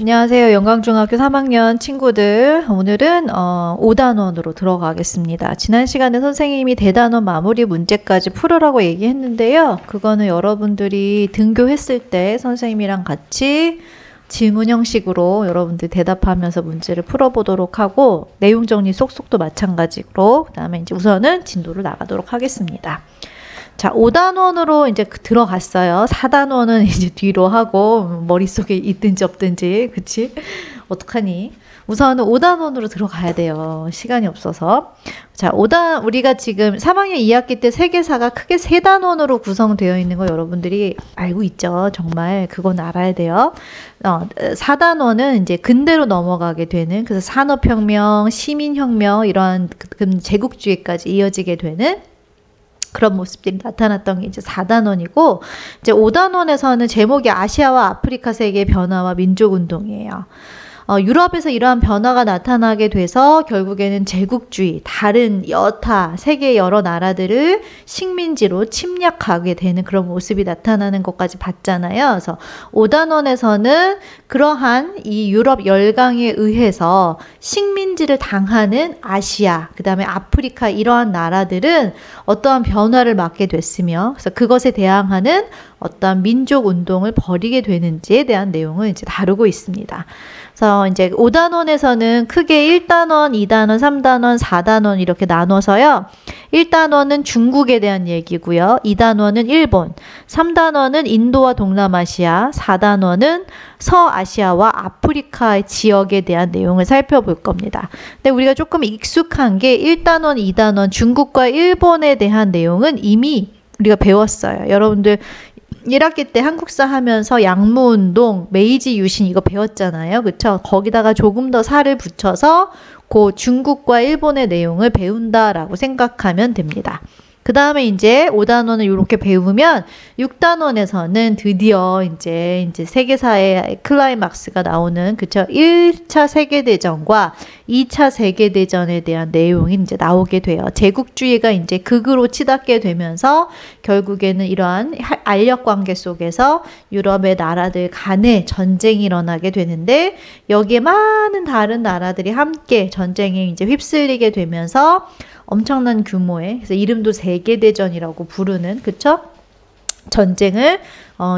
안녕하세요. 영광중학교 3학년 친구들. 오늘은 5단원으로 들어가겠습니다. 지난 시간에 선생님이 대단원 마무리 문제까지 풀으라고 얘기했는데요. 그거는 여러분들이 등교했을 때 선생님이랑 같이 질문 형식으로 여러분들 대답하면서 문제를 풀어보도록 하고, 내용 정리 쏙쏙도 마찬가지로 그 다음에 이제 우선은 진도를 나가도록 하겠습니다. 자, 5단원으로 이제 들어갔어요. 4단원은 이제 뒤로 하고, 머릿속에 있든지 없든지, 그치? 어떡하니? 우선은 5단원으로 들어가야 돼요. 시간이 없어서. 자, 우리가 지금 3학년 2학기 때 세계사가 크게 3단원으로 구성되어 있는 거 여러분들이 알고 있죠? 정말 그건 알아야 돼요. 4단원은 이제 근대로 넘어가게 되는, 그래서 산업혁명, 시민혁명, 이러한 제국주의까지 이어지게 되는 그런 모습들이 나타났던 게 이제 4단원이고, 이제 5단원에서는 제목이 아시아와 아프리카 세계의 변화와 민족운동이에요. 유럽에서 이러한 변화가 나타나게 돼서 결국에는 제국주의, 다른 세계의 여러 나라들을 식민지로 침략하게 되는 그런 모습이 나타나는 것까지 봤잖아요. 그래서 5단원에서는 그러한 이 유럽 열강에 의해서 식민지를 당하는 아시아, 그 다음에 아프리카 이러한 나라들은 어떠한 변화를 맞게 됐으며, 그래서 그것에 대항하는 어떠한 민족 운동을 벌이게 되는지에 대한 내용을 이제 다루고 있습니다. 그래서 이제 5단원에서는 크게 1단원, 2단원, 3단원, 4단원 이렇게 나눠서요. 1단원은 중국에 대한 얘기고요. 2단원은 일본, 3단원은 인도와 동남아시아, 4단원은 서아시아와 아프리카 지역에 대한 내용을 살펴볼 겁니다. 근데 우리가 조금 익숙한 게 1단원, 2단원, 중국과 일본에 대한 내용은 이미 우리가 배웠어요. 여러분들 1학기 때 한국사 하면서 양무운동, 메이지 유신 이거 배웠잖아요. 그쵸? 거기다가 조금 더 살을 붙여서 그 중국과 일본의 내용을 배운다라고 생각하면 됩니다. 그 다음에 이제 5단원을 이렇게 배우면 6단원에서는 드디어 이제 세계사의 클라이막스가 나오는, 그쵸? 1차 세계대전과 2차 세계대전에 대한 내용이 이제 나오게 돼요. 제국주의가 이제 극으로 치닫게 되면서 결국에는 이러한 알력 관계 속에서 유럽의 나라들 간에 전쟁이 일어나게 되는데, 여기에 많은 다른 나라들이 함께 전쟁에 이제 휩쓸리게 되면서 엄청난 규모의, 그래서 이름도 세계대전이라고 부르는, 그쵸? 전쟁을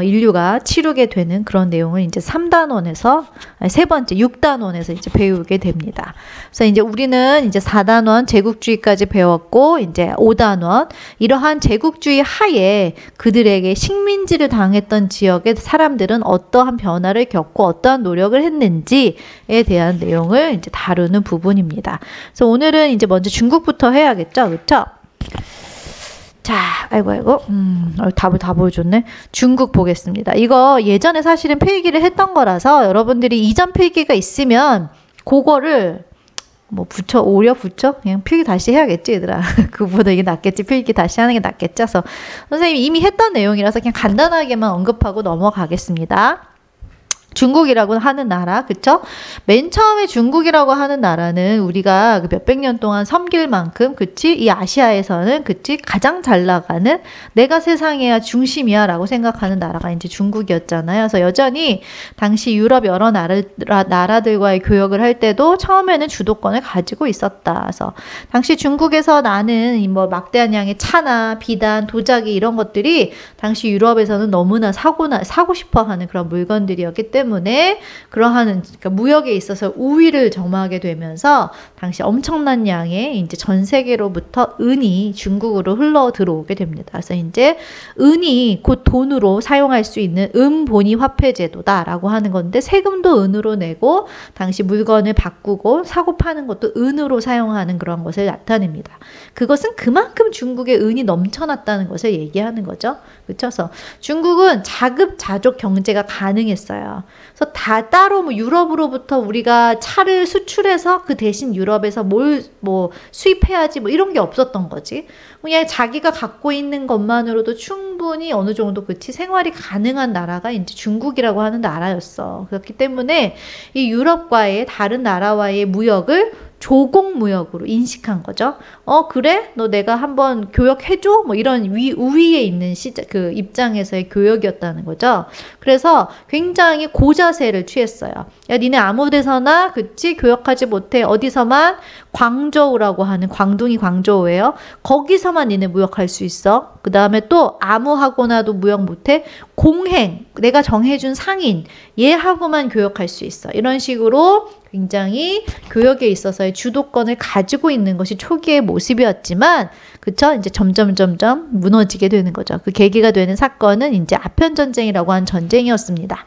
인류가 치르게 되는 그런 내용을 이제 3단원에서, 세 번째 6단원에서 이제 배우게 됩니다. 그래서 이제 우리는 이제 4단원 제국주의까지 배웠고, 이제 5단원 이러한 제국주의 하에 그들에게 식민지를 당했던 지역의 사람들은 어떠한 변화를 겪고 어떠한 노력을 했는지에 대한 내용을 이제 다루는 부분입니다. 그래서 오늘은 이제 먼저 중국부터 해야겠죠, 그렇죠? 자, 아이고, 답을 다 보여줬네. 중국 보겠습니다. 이거 예전에 사실은 필기를 했던 거라서 여러분들이 이전 필기가 있으면 그거를 오려 붙여? 그냥 필기 다시 해야겠지, 얘들아. 그거보다 이게 낫겠지. 필기 다시 하는 게 낫겠지. 그래서 선생님이 이미 했던 내용이라서 그냥 간단하게만 언급하고 넘어가겠습니다. 중국이라고 하는 나라, 그쵸? 맨 처음에 중국이라고 하는 나라는 우리가 몇백 년 동안 섬길 만큼, 그치? 이 아시아에서는, 그치? 가장 잘 나가는, 내가 세상의 중심이야 라고 생각하는 나라가 이제 중국이었잖아요. 그래서 여전히 당시 유럽 여러 나라들과의 교역을 할 때도 처음에는 주도권을 가지고 있었다. 그래서 당시 중국에서 나는 막대한 양의 차나 비단, 도자기 이런 것들이 당시 유럽에서는 너무나 사고 싶어 하는 그런 물건들이었기 때문에 그러한, 그러니까 무역에 있어서 우위를 점하게 되면서 당시 엄청난 양의 이제 전 세계로부터 은이 중국으로 흘러 들어오게 됩니다. 그래서 이제 은이 곧 돈으로 사용할 수 있는 은본위 화폐 제도다라고 하는 건데, 세금도 은으로 내고 당시 물건을 바꾸고 사고 파는 것도 은으로 사용하는 그런 것을 나타냅니다. 그것은 그만큼 중국의 은이 넘쳐났다는 것을 얘기하는 거죠. 그렇죠? 중국은 자급자족 경제가 가능했어요. 그래서 따로 유럽으로부터 우리가 차를 수출해서 그 대신 유럽에서 뭘 수입해야지 이런 게 없었던 거지. 그냥 자기가 갖고 있는 것만으로도 충분히 어느 정도 생활이 가능한 나라가 이제 중국이라고 하는 나라였어. 그렇기 때문에 이 유럽과의 다른 나라와의 무역을 조공무역으로 인식한 거죠. 그래? 너 내가 한번 교역해줘? 뭐 이런 우위에 있는 그 입장에서의 교역이었다는 거죠. 그래서 굉장히 고자세를 취했어요. 야, 니네 아무 데서나 그치? 교역하지 못해. 어디서만? 광저우라고 하는 광둥이 광저우예요. 거기서만 니네 무역할 수 있어. 그 다음에 또 아무하고나도 무역 못해. 공행, 내가 정해준 상인, 얘하고만 교역할 수 있어. 이런 식으로 굉장히 교역에 있어서의 주도권을 가지고 있는 것이 초기의 모습이었지만, 그쵸? 이제 점점 무너지게 되는 거죠. 그 계기가 되는 사건은 이제 아편전쟁이라고 하는 전쟁이었습니다.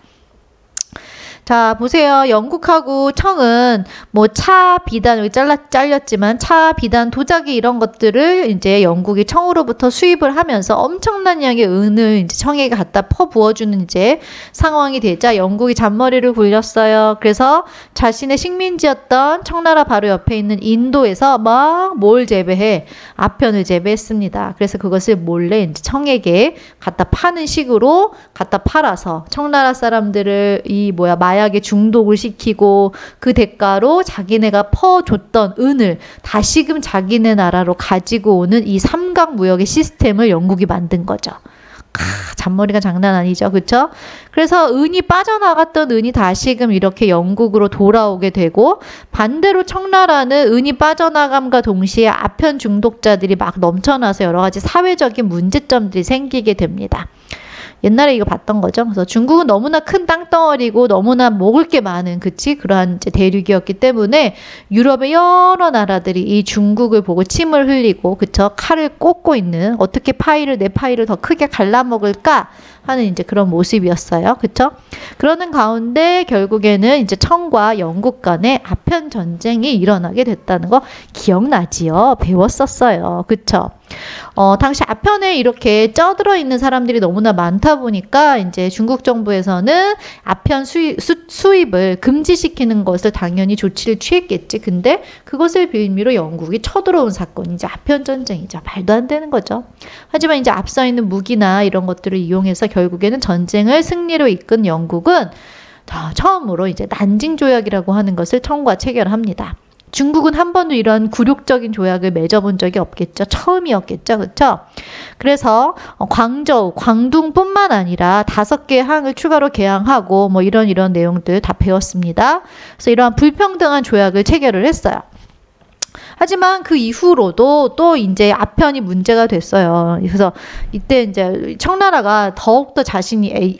자, 보세요. 영국하고 청은 뭐 차, 비단, 여기 잘렸지만 차, 비단, 도자기 이런 것들을 이제 영국이 청으로부터 수입을 하면서 엄청난 양의 은을 이제 청에게 갖다 퍼부어주는 이제 상황이 되자 영국이 잔머리를 굴렸어요. 그래서 자신의 식민지였던 청나라 바로 옆에 있는 인도에서 막 뭘 재배해? 아편을 재배했습니다. 그래서 그것을 몰래 이제 청에게 갖다 파는 식으로 갖다 팔아서 청나라 사람들을 마약에 중독을 시키고 그 대가로 자기네가 퍼줬던 은을 다시금 자기네 나라로 가지고 오는 이 삼각무역의 시스템을 영국이 만든 거죠. 잔머리가 장난 아니죠. 그쵸? 그래서 은이 빠져나갔던 은이 다시금 이렇게 영국으로 돌아오게 되고, 반대로 청나라는 은이 빠져나감과 동시에 아편 중독자들이 막 넘쳐나서 여러 가지 사회적인 문제점들이 생기게 됩니다. 옛날에 이거 봤던 거죠. 그래서 중국은 너무나 큰 땅덩어리고 너무나 먹을 게 많은 그러한 이제 대륙이었기 때문에 유럽의 여러 나라들이 이 중국을 보고 침을 흘리고 칼을 꽂고 있는, 어떻게 내 파이를 더 크게 갈라먹을까 하는 이제 그런 모습이었어요. 그쵸? 그러는 가운데 결국에는 이제 청과 영국 간의 아편 전쟁이 일어나게 됐다는 거 기억나지요? 배웠었어요. 그쵸? 당시 아편에 이렇게 쪄들어 있는 사람들이 너무나 많다 보니까 이제 중국 정부에서는 아편 수입을 금지시키는 것을 당연히 조치를 취했겠지. 근데 그것을 빌미로 영국이 쳐들어온 사건이 이제 아편 전쟁이죠. 말도 안 되는 거죠. 하지만 이제 앞서 있는 무기나 이런 것들을 이용해서 결국에는 전쟁을 승리로 이끈 영국은 처음으로 이제 난징 조약이라고 하는 것을 청과 체결합니다. 중국은 한 번도 이런 굴욕적인 조약을 맺어본 적이 없겠죠. 처음이었겠죠. 그렇죠? 그래서 광저우, 광둥뿐만 아니라 5개의 항을 추가로 개항하고 뭐 이런 내용들 다 배웠습니다. 그래서 이러한 불평등한 조약을 체결을 했어요. 하지만 그 이후로도 또 이제 아편이 문제가 됐어요. 그래서 이때 이제 청나라가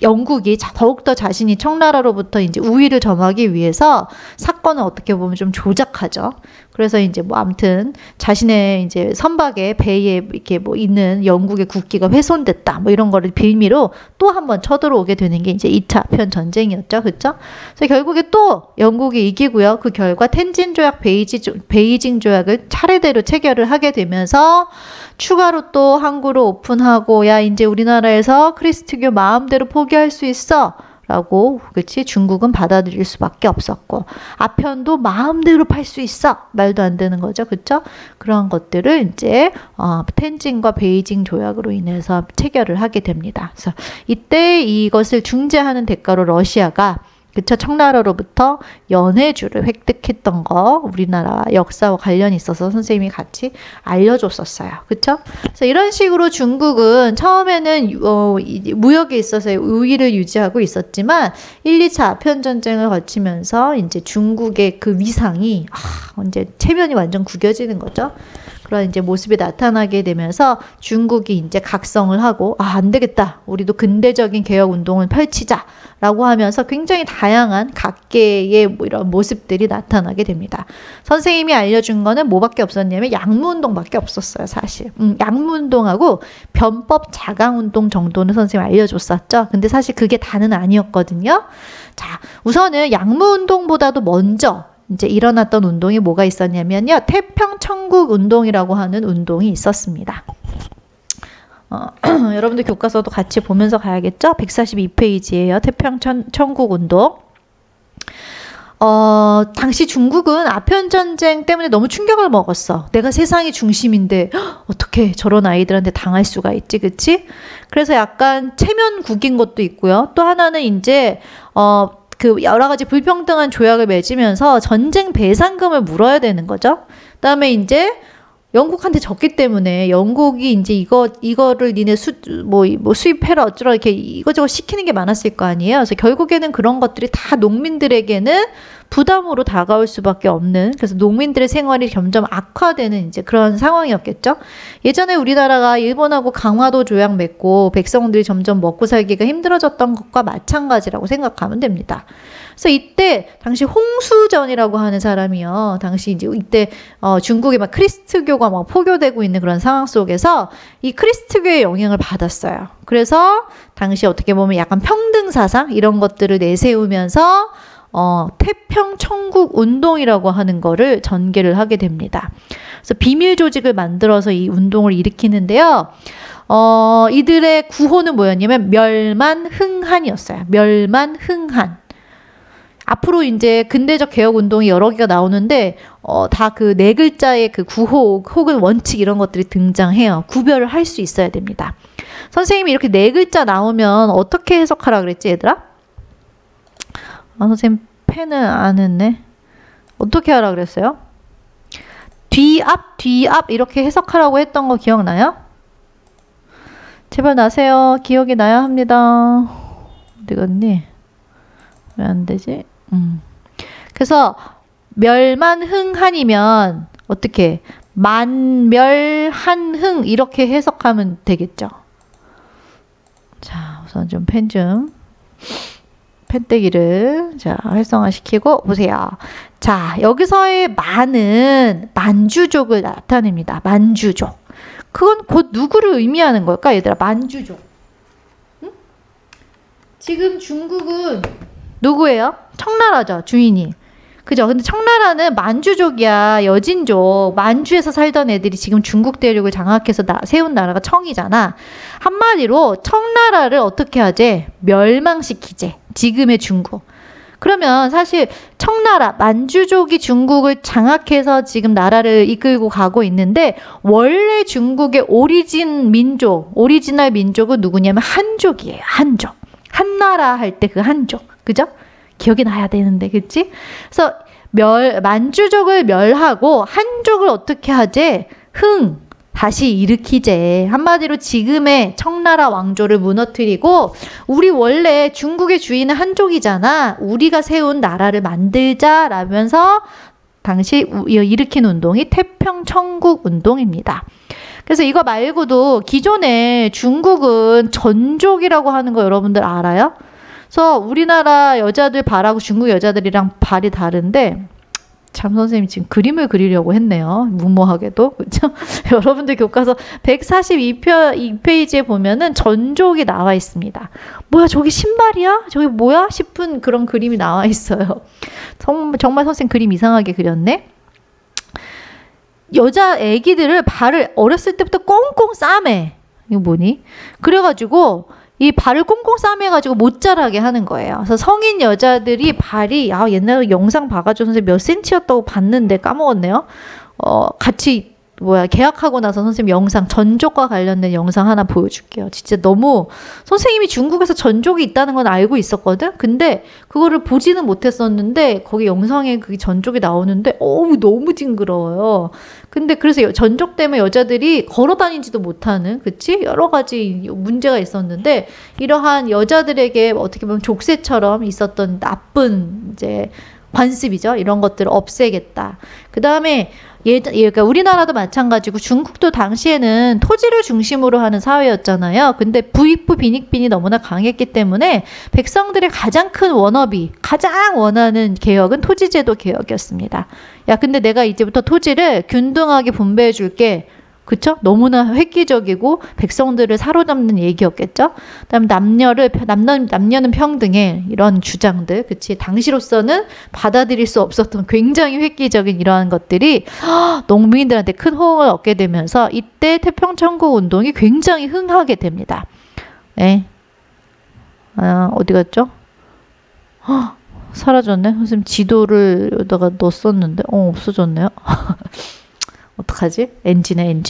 영국이 더욱더 자신이 청나라로부터 이제 우위를 점하기 위해서 사건을 어떻게 보면 좀 조작하죠. 그래서 이제 아무튼 자신의 이제 선박에 배에 이렇게 있는 영국의 국기가 훼손됐다. 이런 거를 빌미로 또 한 번 쳐들어오게 되는 게 이제 2차 아편 전쟁이었죠. 그렇죠? 그래서 결국에 또 영국이 이기고요. 그 결과 텐진 조약, 베이징 조약을 차례대로 체결을 하게 되면서 추가로 또 항구를 오픈하고, 야, 이제 우리나라에서 크리스트교 마음대로 포기할 수 있어. 라고, 그치? 중국은 받아들일 수밖에 없었고, 아편도 마음대로 팔 수 있어. 말도 안 되는 거죠. 그쵸? 그런 것들을 이제, 텐진과 베이징 조약으로 인해서 체결을 하게 됩니다. 그래서 이때 이것을 중재하는 대가로 러시아가 청나라로부터 연해주를 획득했던 거 우리나라 역사와 관련이 있어서 선생님이 같이 알려줬었어요. 그쵸? 그래서 이런 식으로 중국은 처음에는 무역에 있어서 우위를 유지하고 있었지만 1, 2차 아편전쟁을 거치면서 이제 중국의 그 위상이 이제 체면이 완전 구겨지는 거죠. 그런 이제 모습이 나타나게 되면서 중국이 이제 각성을 하고, 안 되겠다. 우리도 근대적인 개혁 운동을 펼치자라고 하면서 굉장히 다양한 각계의 이런 모습들이 나타나게 됩니다. 선생님이 알려준 거는 뭐밖에 없었냐면 양무운동밖에 없었어요, 사실. 양무운동하고 변법 자강운동 정도는 선생님이 알려줬었죠. 근데 사실 그게 다는 아니었거든요. 자, 우선은 양무운동보다도 먼저 이제 일어났던 운동이 뭐가 있었냐면요. 태평천국 운동이라고 하는 운동이 있었습니다. 여러분들 교과서도 같이 보면서 가야겠죠? 142페이지예요. 태평천국 운동. 당시 중국은 아편전쟁 때문에 너무 충격을 먹었어. 내가 세상의 중심인데 어떻게 저런 아이들한테 당할 수가 있지, 그치? 그래서 약간 체면국인 것도 있고요. 또 하나는 이제 그 여러 가지 불평등한 조약을 맺으면서 전쟁 배상금을 물어야 되는 거죠. 그다음에 이제 영국한테 졌기 때문에 영국이 이제 이거를 니네 수입해라 어쩌라 이렇게 이거저거 시키는 게 많았을 거 아니에요. 그래서 결국에는 그런 것들이 다 농민들에게는 부담으로 다가올 수밖에 없는, 그래서 농민들의 생활이 점점 악화되는 이제 그런 상황이었겠죠. 예전에 우리나라가 일본하고 강화도 조약 맺고 백성들이 점점 먹고 살기가 힘들어졌던 것과 마찬가지라고 생각하면 됩니다. 그래서 이때 당시 홍수전이라고 하는 사람이요. 당시 이제 이때 중국에 막 크리스트교가 막 포교되고 있는 그런 상황 속에서 이 크리스트교의 영향을 받았어요. 그래서 당시 어떻게 보면 약간 평등 사상 이런 것들을 내세우면서 태평천국 운동이라고 하는 거를 전개를 하게 됩니다. 그래서 비밀 조직을 만들어서 이 운동을 일으키는데요. 이들의 구호는 뭐였냐면 멸만흥한이었어요. 멸만흥한. 앞으로 이제 근대적 개혁 운동이 여러 개가 나오는데 다 그 네 글자의 그 구호 혹은 원칙 이런 것들이 등장해요. 구별을 할 수 있어야 됩니다. 선생님이 이렇게 네 글자 나오면 어떻게 해석하라 그랬지, 얘들아? 선생님 펜을 안 했네. 어떻게 하라 그랬어요? 뒤앞 이렇게 해석하라고 했던 거 기억나요? 제발 나세요. 기억이 나야 합니다. 어디 갔니? 왜 안 되지? 그래서 멸만흥한이면 어떻게 만멸한흥 이렇게 해석하면 되겠죠. 자, 우선 좀 펜떼기를 활성화시키고 보세요. 자, 여기서의 만은 만주족을 나타냅니다. 만주족. 그건 곧 누구를 의미하는 걸까, 얘들아? 만주족. 응? 지금 중국은 누구예요? 청나라죠, 주인이. 그죠? 근데 청나라는 만주족이야, 여진족. 만주에서 살던 애들이 지금 중국 대륙을 장악해서 세운 나라가 청이잖아. 한마디로 청나라를 어떻게 하지? 멸망시키지. 지금의 중국. 그러면 사실 청나라, 만주족이 중국을 장악해서 지금 나라를 이끌고 가고 있는데 원래 중국의 오리지널 민족은 누구냐면 한족이에요. 한족. 한나라 할 때 그 한족. 그죠? 기억이 나야 되는데, 그치? 그래서 만주족을 멸하고 한족을 어떻게 하지? 다시 일으키재. 한마디로 지금의 청나라 왕조를 무너뜨리고 우리 원래 중국의 주인은 한족이잖아. 우리가 세운 나라를 만들자라면서 당시 일으킨 운동이 태평천국 운동입니다. 그래서 이거 말고도 기존에 중국은 전족이라고 하는 거 여러분들 알아요? 그래서 우리나라 여자들 발하고 중국 여자들이랑 발이 다른데 참 선생님이 지금 그림을 그리려고 했네요. 무모하게도. 그렇죠? 여러분들 교과서 142페이지에 보면은 전족이 나와 있습니다. 뭐야 저기 신발이야? 저기 뭐야? 싶은 그런 그림이 나와 있어요. 정말 선생님 그림 이상하게 그렸네. 여자 애기들을 발을 어렸을 때부터 꽁꽁 싸매. 이거 뭐니? 그래가지고 이 발을 꽁꽁 싸매가지고 못 자라게 하는 거예요. 그래서 성인 여자들이 발이 옛날에 영상 봐가지고 선생님 몇 센치였다고 봤는데 까먹었네요. 같이 계약하고 나서 선생님 영상 전족과 관련된 영상 하나 보여줄게요. 진짜 너무 선생님이 중국에서 전족이 있다는 건 알고 있었거든. 근데 그거를 보지는 못했었는데 거기 영상에 그 전족이 나오는데 너무 징그러워요. 근데 그래서 전족 때문에 여자들이 걸어 다니지도 못하는, 그치? 여러 가지 문제가 있었는데 이러한 여자들에게 어떻게 보면 족쇄처럼 있었던 나쁜 이제 관습이죠. 이런 것들을 없애겠다. 그 다음에 그러니까 우리나라도 마찬가지고 중국도 당시에는 토지를 중심으로 하는 사회였잖아요. 근데 부익부 빈익빈이 너무나 강했기 때문에 백성들의 가장 큰 가장 원하는 개혁은 토지제도 개혁이었습니다. 야, 근데 내가 이제부터 토지를 균등하게 분배해 줄게. 그쵸? 너무나 획기적이고 백성들을 사로잡는 얘기였겠죠? 그다음 남녀는 평등해. 이런 주장들. 그치? 당시로서는 받아들일 수 없었던 굉장히 획기적인 이러한 것들이 농민들한테 큰 호응을 얻게 되면서 이때 태평천국 운동이 굉장히 흥하게 됩니다. 네. 어디 갔죠? 사라졌네. 선생님 지도를 여기다가 넣었었는데 없어졌네요. 어떡하지? NG네.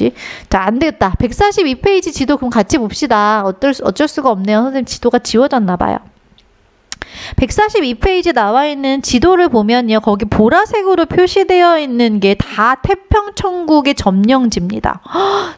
자, 안 되겠다. 142페이지 지도 그럼 같이 봅시다. 어쩔 수가 없네요. 선생님 지도가 지워졌나 봐요. 142페이지 나와 있는 지도를 보면요. 거기 보라색으로 표시되어 있는 게 다 태평천국의 점령지입니다.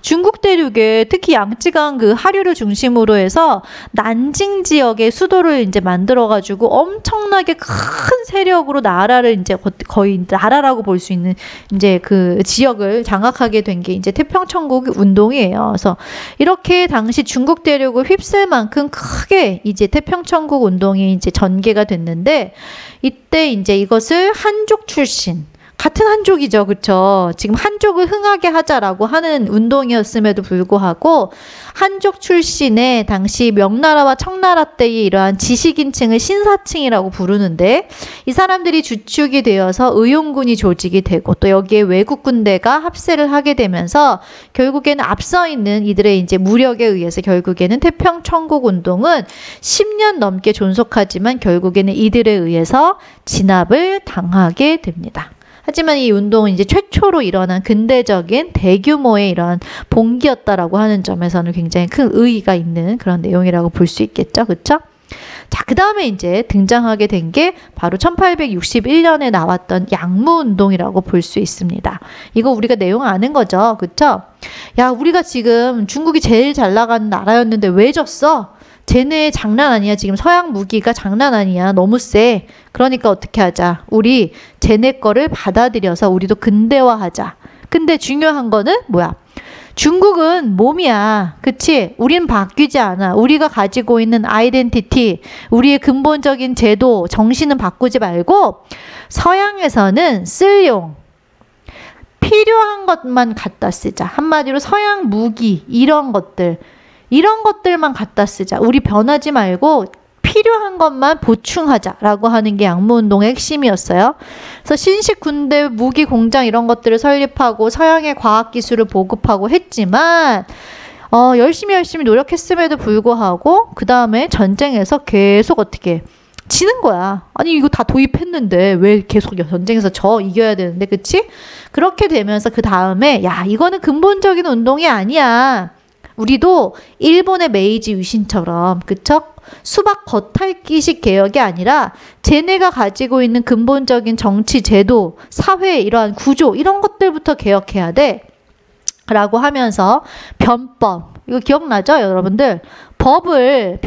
중국 대륙에 특히 양쯔강 그 하류를 중심으로 해서 난징 지역의 수도를 이제 만들어가지고 엄청나게 큰 세력으로 나라를 이제 거의 나라라고 볼 수 있는 이제 그 지역을 장악하게 된 게 이제 태평천국 운동이에요. 그래서 이렇게 당시 중국 대륙을 휩쓸 만큼 크게 이제 태평천국 운동이 이제 전개가 됐는데 이때 이제 이것을 한족 출신 같은 한족이죠. 그쵸? 지금 한족을 흥하게 하자라고 하는 운동이었음에도 불구하고 한족 출신의 당시 명나라와 청나라 때의 이러한 지식인층을 신사층이라고 부르는데 이 사람들이 주축이 되어서 의용군이 조직이 되고 또 여기에 외국 군대가 합세를 하게 되면서 결국에는 앞서 있는 이들의 이제 무력에 의해서 결국에는 태평천국 운동은 10년 넘게 존속하지만 결국에는 이들에 의해서 진압을 당하게 됩니다. 하지만 이 운동은 이제 최초로 일어난 근대적인 대규모의 이런 봉기였다라고 하는 점에서는 굉장히 큰 의의가 있는 그런 내용이라고 볼 수 있겠죠. 그쵸? 자, 그 다음에 이제 등장하게 된 게 바로 1861년에 나왔던 양무운동이라고 볼 수 있습니다. 이거 우리가 내용 아는 거죠. 그쵸? 야, 우리가 지금 중국이 제일 잘 나가는 나라였는데 왜 졌어? 쟤네 장난 아니야. 지금 서양 무기가 장난 아니야. 너무 세. 그러니까 어떻게 하자. 우리 쟤네 거를 받아들여서 우리도 근대화하자. 근데 중요한 거는 뭐야? 중국은 몸이야. 그치? 우린 바뀌지 않아. 우리가 가지고 있는 아이덴티티, 우리의 근본적인 제도, 정신은 바꾸지 말고 서양에서는 쓸용, 필요한 것만 갖다 쓰자. 한마디로 서양 무기 이런 것들만 갖다 쓰자. 우리 변하지 말고 필요한 것만 보충하자라고 하는 게 양무운동의 핵심이었어요. 그래서 신식 군대 무기 공장 이런 것들을 설립하고 서양의 과학기술을 보급하고 했지만 열심히 노력했음에도 불구하고 그 다음에 전쟁에서 계속 어떻게 지는 거야. 아니 이거 다 도입했는데 왜 계속 전쟁에서 이겨야 되는데 그치? 그렇게 되면서 그 다음에 야 이거는 근본적인 운동이 아니야. 우리도 일본의 메이지 유신처럼 그쵸? 수박 겉핥기식 개혁이 아니라 쟤네가 가지고 있는 근본적인 정치 제도, 사회 이러한 구조 이런 것들부터 개혁해야 돼 라고 하면서 변법 이거 기억나죠 여러분들? 법을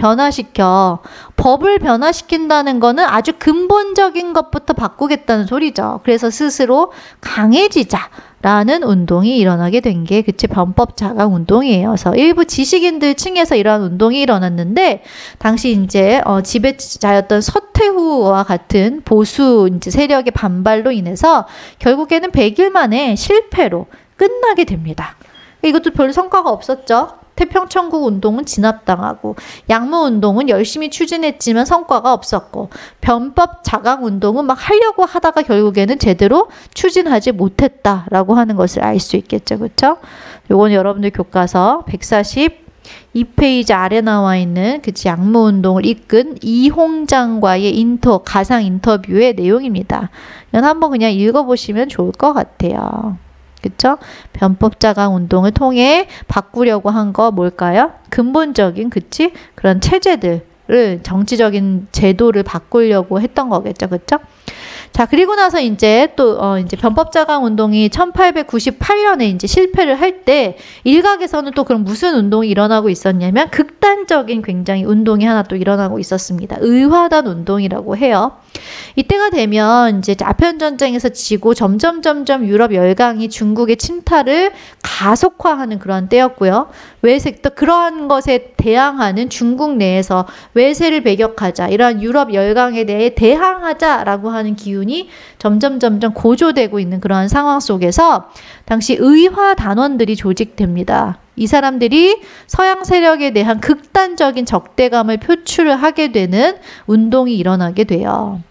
변화시킨다는 거는 아주 근본적인 것부터 바꾸겠다는 소리죠. 그래서 스스로 강해지자 라는 운동이 일어나게 된 게 그치 변법 자강 운동이에요. 그래서 일부 지식인들 층에서 이러한 운동이 일어났는데 당시 이제 지배자였던 서태후와 같은 보수 이제 세력의 반발로 인해서 결국에는 100일 만에 실패로 끝나게 됩니다. 이것도 별 성과가 없었죠. 태평천국 운동은 진압당하고 양무운동은 열심히 추진했지만 성과가 없었고 변법 자강 운동은 막 하려고 하다가 결국에는 제대로 추진하지 못했다라고 하는 것을 알 수 있겠죠. 그렇죠? 요건 여러분들 교과서 142페이지 아래 나와 있는 그치 양무운동을 이끈 이홍장과의 가상 인터뷰의 내용입니다. 이건 한번 그냥 읽어보시면 좋을 것 같아요. 그쵸? 변법 자강 운동을 통해 바꾸려고 한 거 뭘까요? 근본적인 그치? 그런 체제들을 정치적인 제도를 바꾸려고 했던 거겠죠. 그쵸? 자, 그리고 나서 이제 또 이제 변법 자강 운동이 1898년에 이제 실패를 할 때 일각에서는 또 그럼 무슨 운동이 일어나고 있었냐면 극단적인 굉장히 운동이 하나 또 일어나고 있었습니다. 의화단 운동이라고 해요. 이때가 되면 이제 아편 전쟁에서 지고 점점 유럽 열강이 중국의 침탈을 가속화하는 그런 때였고요. 또 그러한 것에 대항하는 중국 내에서 외세를 배격하자 이러한 유럽 열강에 대해 대항하자라고 하는 기운이 점점 고조되고 있는 그러한 상황 속에서 당시 의화 단원들이 조직됩니다. 이 사람들이 서양 세력에 대한 극단적인 적대감을 표출을 하게 되는 운동이 일어나게 돼요.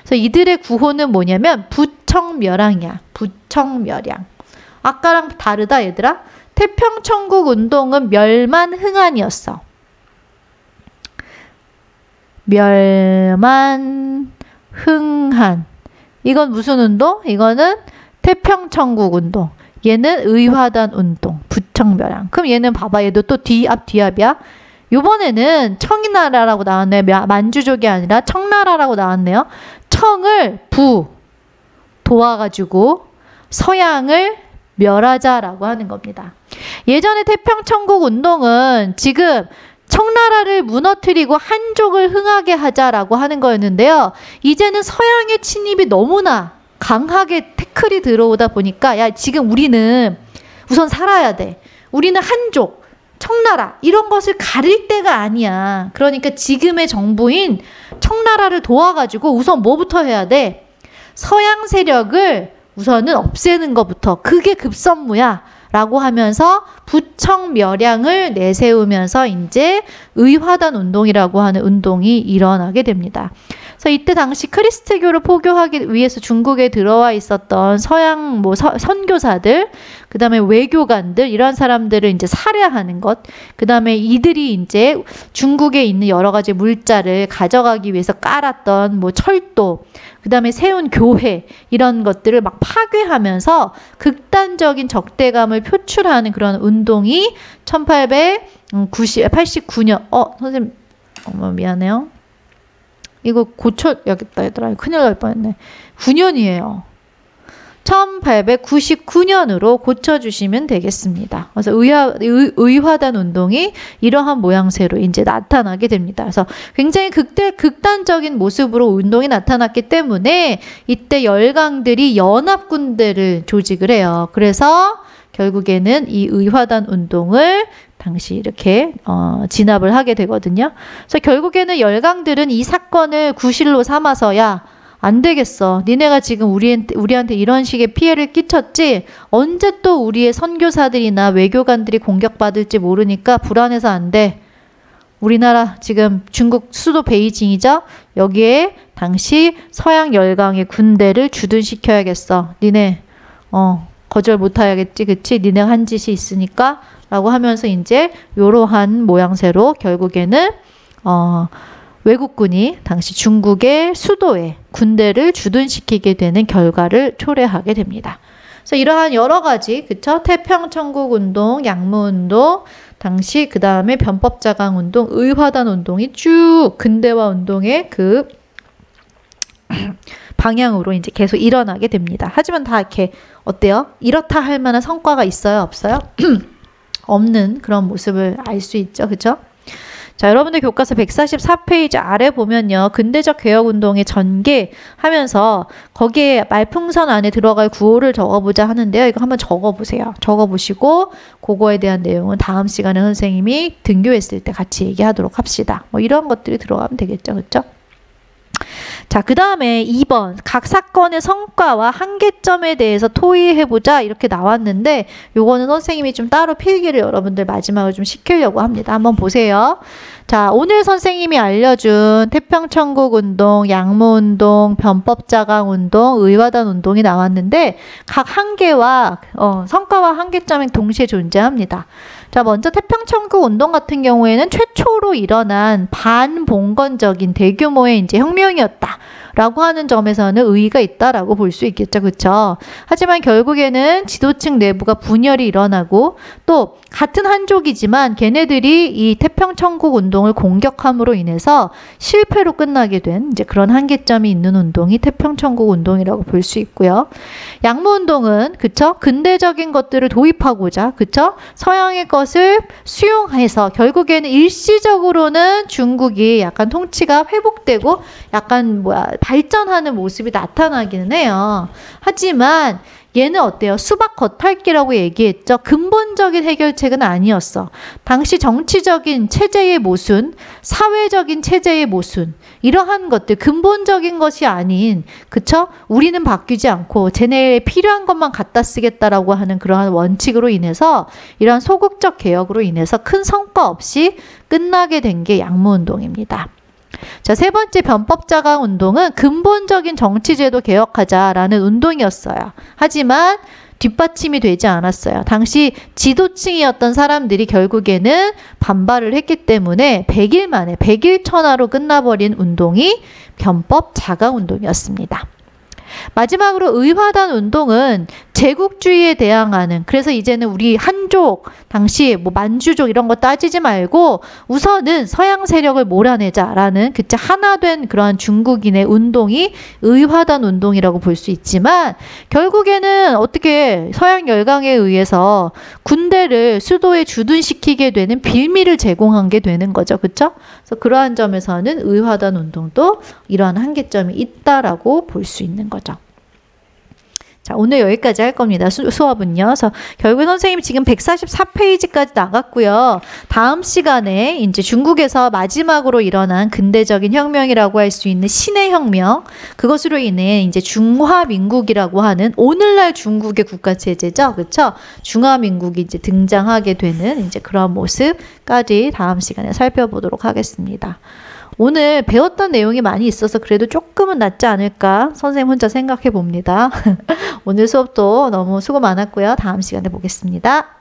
그래서 이들의 구호는 뭐냐면 부청멸항이야. 부청멸항. 아까랑 다르다 얘들아. 태평천국 운동은 멸만흥한이었어. 멸만흥한. 이건 무슨 운동? 이거는 태평천국 운동. 얘는 의화단 운동. 부청멸항. 그럼 얘는 봐봐. 얘도 또 뒤압이야. 요번에는 청나라라고 나왔네요. 만주족이 아니라 청나라라고 나왔네요. 청을 도와가지고 서양을 멸하자라고 하는 겁니다. 예전에 태평천국 운동은 지금 청나라를 무너뜨리고 한족을 흥하게 하자라고 하는 거였는데요. 이제는 서양의 침입이 너무나 강하게 태클이 들어오다 보니까 야, 지금 우리는 우선 살아야 돼. 우리는 한족, 청나라 이런 것을 가릴 때가 아니야. 그러니까 지금의 정부인 청나라를 도와가지고 우선 뭐부터 해야 돼? 서양 세력을 우선은 없애는 것부터. 그게 급선무야 라고 하면서 부청멸양을 내세우면서 이제 의화단 운동이라고 하는 운동이 일어나게 됩니다. 그래서 이때 당시 크리스트교를 포교하기 위해서 중국에 들어와 있었던 서양 선교사들, 그 다음에 외교관들, 이런 사람들을 이제 살해하는 것, 그 다음에 이들이 이제 중국에 있는 여러 가지 물자를 가져가기 위해서 깔았던 철도, 그 다음에 세운 교회, 이런 것들을 막 파괴하면서 극단적인 적대감을 표출하는 그런 운동이 1889년, 선생님, 미안해요. 이거 고쳐야겠다, 얘들아. 큰일 날 뻔했네. 9년이에요. 1899년으로 고쳐주시면 되겠습니다. 그래서 의화단 운동이 이러한 모양새로 이제 나타나게 됩니다. 그래서 굉장히 극단적인 모습으로 운동이 나타났기 때문에 이때 열강들이 연합군대를 조직을 해요. 그래서 결국에는 이 의화단 운동을 당시 이렇게 진압을 하게 되거든요. 그래서 결국에는 열강들은 이 사건을 구실로 삼아서 야, 안 되겠어. 니네가 지금 우리한테 이런 식의 피해를 끼쳤지? 언제 또 우리의 선교사들이나 외교관들이 공격받을지 모르니까 불안해서 안 돼. 우리나라 지금 중국 수도 베이징이죠? 여기에 당시 서양 열강의 군대를 주둔시켜야겠어. 니네 거절 못하겠지, 그치? 니네가 한 짓이 있으니까 라고 하면서 이제 요러한 모양새로 결국에는 외국군이 당시 중국의 수도에 군대를 주둔시키게 되는 결과를 초래하게 됩니다. 그래서 이러한 여러 가지, 그쵸? 태평천국 운동, 양무운동, 당시 그 다음에 변법자강 운동, 의화단 운동이 쭉 근대화 운동의 그 방향으로 이제 계속 일어나게 됩니다. 하지만 다 이렇게 어때요? 이렇다 할 만한 성과가 있어요? 없어요? 없는 그런 모습을 알 수 있죠. 그쵸? 자, 여러분들 교과서 144페이지 아래 보면요. 근대적 개혁운동의 전개 하면서 거기에 말풍선 안에 들어갈 구호를 적어보자 하는데요. 이거 한번 적어보세요. 적어보시고 그거에 대한 내용은 다음 시간에 선생님이 등교했을 때 같이 얘기하도록 합시다. 이런 것들이 들어가면 되겠죠. 그쵸? 자, 그 다음에 2번 각 사건의 성과와 한계점에 대해서 토의해보자 이렇게 나왔는데 요거는 선생님이 좀 따로 필기를 여러분들 마지막으로 좀 시키려고 합니다. 한번 보세요. 자, 오늘 선생님이 알려준 태평천국 운동, 양무운동, 변법자강 운동, 의화단 운동이 나왔는데 각 한계와 성과와 한계점이 동시에 존재합니다. 자, 먼저 태평천국 운동 같은 경우에는 최초로 일어난 반봉건적인 대규모의 이제 혁명이었다. 라고 하는 점에서는 의의가 있다라고 볼 수 있겠죠. 그쵸? 하지만 결국에는 지도층 내부가 분열이 일어나고 또 같은 한족이지만 걔네들이 이 태평천국 운동을 공격함으로 인해서 실패로 끝나게 된 이제 그런 한계점이 있는 운동이 태평천국 운동이라고 볼 수 있고요. 양무운동은 그쵸? 근대적인 것들을 도입하고자 그쵸? 서양의 것을 수용해서 결국에는 일시적으로는 중국이 약간 통치가 회복되고 약간 발전하는 모습이 나타나기는 해요. 하지만 얘는 어때요? 수박 겉핥기라고 얘기했죠. 근본적인 해결책은 아니었어. 당시 정치적인 체제의 모순, 사회적인 체제의 모순, 이러한 것들 근본적인 것이 아닌 그쵸? 우리는 바뀌지 않고 쟤네에 필요한 것만 갖다 쓰겠다라고 하는 그러한 원칙으로 인해서 이러한 소극적 개혁으로 인해서 큰 성과 없이 끝나게 된 게 양무운동입니다. 자, 세 번째 변법자강 운동은 근본적인 정치제도 개혁하자라는 운동이었어요. 하지만 뒷받침이 되지 않았어요. 당시 지도층이었던 사람들이 결국에는 반발을 했기 때문에 100일 만에 100일 천하로 끝나버린 운동이 변법자강 운동이었습니다. 마지막으로 의화단 운동은 제국주의에 대항하는, 그래서 이제는 우리 한족, 당시 뭐 만주족 이런 거 따지지 말고 우선은 서양 세력을 몰아내자라는 그때 하나된 그러한 중국인의 운동이 의화단 운동이라고 볼 수 있지만, 결국에는 어떻게 서양 열강에 의해서 군대를 수도에 주둔시키게 되는 빌미를 제공한 게 되는 거죠. 그렇죠? 그래서 그러한 점에서는 의화단 운동도 이러한 한계점이 있다라고 볼 수 있는 거죠. 자, 오늘 여기까지 할 겁니다. 수업은요. 그래서 결국 선생님이 지금 144페이지까지 나갔고요. 다음 시간에 이제 중국에서 마지막으로 일어난 근대적인 혁명이라고 할 수 있는 신의 혁명, 그것으로 인해 이제 중화민국이라고 하는 오늘날 중국의 국가 체제죠. 그렇죠? 중화민국이 이제 등장하게 되는 이제 그런 모습까지 다음 시간에 살펴보도록 하겠습니다. 오늘 배웠던 내용이 많이 있어서 그래도 조금은 낫지 않을까 선생님 혼자 생각해 봅니다. 오늘 수업도 너무 수고 많았고요. 다음 시간에 보겠습니다.